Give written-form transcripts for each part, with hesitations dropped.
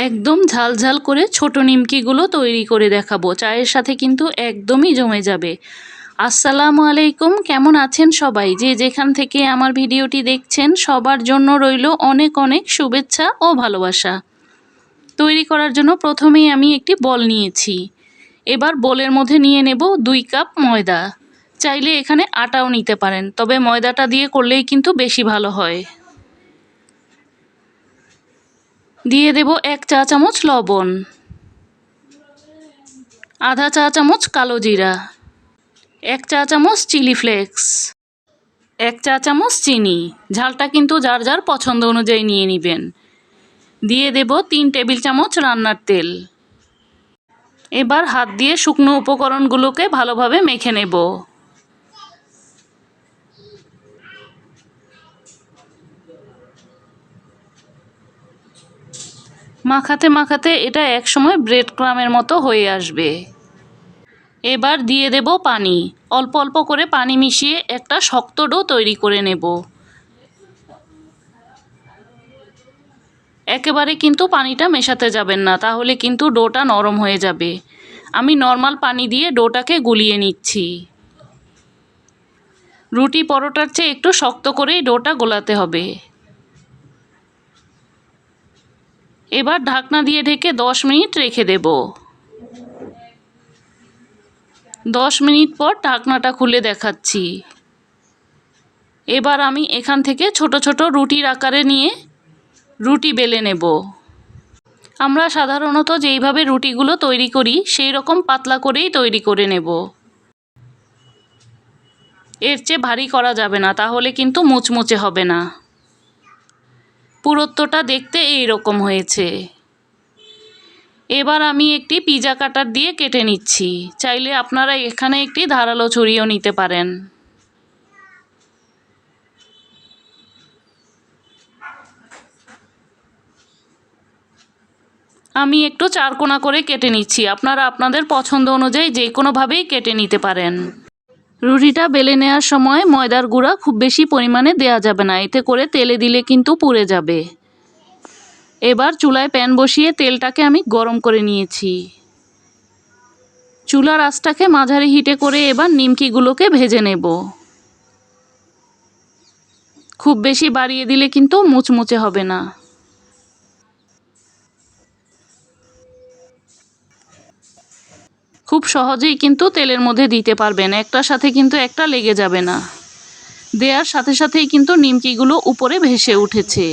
একদম ঝালঝাল করে ছোট নিমকিগুলো তৈরি করে দেখাবো। চায়ের সাথে কিন্তু একদমই জমে যাবে। আসসালামু আলাইকুম, কেমন আছেন সবাই? যে যেখান থেকে আমার ভিডিওটি দেখছেন সবার জন্য রইল অনেক অনেক শুভেচ্ছা ও ভালোবাসা। তৈরি করার জন্য প্রথমেই আমি একটি বল নিয়েছি। এবার বলের মধ্যে নিয়ে নেব 2 কাপ ময়দা। চাইলে এখানে আটাও নিতে পারেন, তবে ময়দাটা দিয়ে করলেই কিন্তু বেশি ভালো হয়। দিয়ে দেব 1 চা চামচ লবণ, আধা চা চামচ কালো জিরা, 1 চা চামচ চিলি ফ্লেক্স, 1 চা চামচ চিনি। ঝালটা কিন্তু যার যার পছন্দ অনুযায়ী নিয়ে নেবেন। দিয়ে দেব 3 টেবিল চামচ রান্নার তেল। এবার হাত দিয়ে শুকনো উপকরণগুলোকে ভালোভাবে মেখে নেব। মাখাতে মাখাতে এটা একসময় ব্রেড ক্রামের মতো হয়ে আসবে। এবার দিয়ে দেব পানি। অল্প অল্প করে পানি মিশিয়ে একটা শক্ত ডো তৈরি করে নেব। একেবারে কিন্তু পানিটা মেশাতে যাবেন না, তাহলে কিন্তু ডোটা নরম হয়ে যাবে। আমি নর্মাল পানি দিয়ে ডোটাকে গুলিয়ে নিচ্ছি। রুটি পরোটার চেয়ে একটু শক্ত করেই ডোটা গোলাতে হবে। এবার ঢাকনা দিয়ে ঢেকে 10 মিনিট রেখে দেব। 10 মিনিট পর ঢাকনাটা খুলে দেখাচ্ছি। এবার আমি এখান থেকে ছোট ছোট রুটির আকারে নিয়ে রুটি বেলে নেব। আমরা সাধারণত যেইভাবে রুটিগুলো তৈরি করি সেই রকম পাতলা করেই তৈরি করে নেব। এর চেয়ে ভারী করা যাবে না, তাহলে কিন্তু মুচমুচে হবে না। পুরুত্বটা দেখতে এই রকম হয়েছে। এবার আমি একটি পিজা কাটার দিয়ে কেটে নিচ্ছি। চাইলে আপনারা এখানে একটি ধারালো ছুরিও নিতে পারেন। আমি একটু চারকোনা করে কেটে নিচ্ছি। আপনারা আপনাদের পছন্দ অনুযায়ী যে কোনোভাবেই কেটে নিতে পারেন। রুটিটা বেলে নেওয়ার সময় ময়দার গুঁড়া খুব বেশি পরিমাণে দেওয়া যাবে না, এতে করে তেলে দিলে কিন্তু পুড়ে যাবে। এবার চুলায় প্যান বসিয়ে তেলটাকে আমি গরম করে নিয়েছি। চুলার আঁচটাকে মাঝারি হিটে করে এবার নিমকিগুলোকে ভেজে নেব। খুব বেশি বাড়িয়ে দিলে কিন্তু মুচমুচে হবে না। খুব সহজেই কিন্তু তেলের মধ্যে দিতে পারবেন, একটার সাথে কিন্তু একটা লেগে যাবে না। দেওয়ার সাথে সাথেই কিন্তু নিমকিগুলো উপরে ভেসে উঠেছে।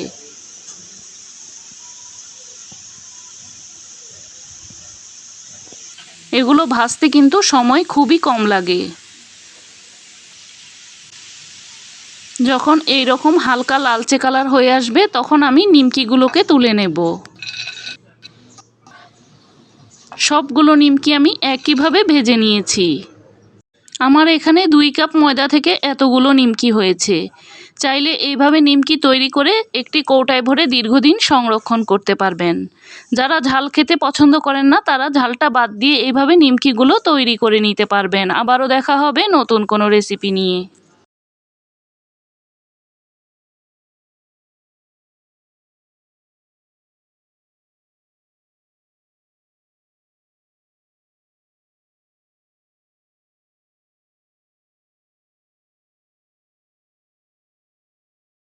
এগুলো ভাজতে কিন্তু সময় খুবই কম লাগে। যখন এই রকম হালকা লালচে কালার হয়ে আসবে তখন আমি নিমকিগুলোকে তুলে নেব। সবগুলো নিমকি আমি একইভাবে ভেজে নিয়েছি। আমার এখানে 2 কাপ ময়দা থেকে এতগুলো নিমকি হয়েছে। চাইলে এইভাবে নিমকি তৈরি করে একটি কৌটায় ভরে দীর্ঘদিন সংরক্ষণ করতে পারবেন। যারা ঝাল খেতে পছন্দ করেন না তারা ঝালটা বাদ দিয়ে এইভাবে নিমকিগুলো তৈরি করে নিতে পারবেন। আবারও দেখা হবে নতুন কোনো রেসিপি নিয়ে।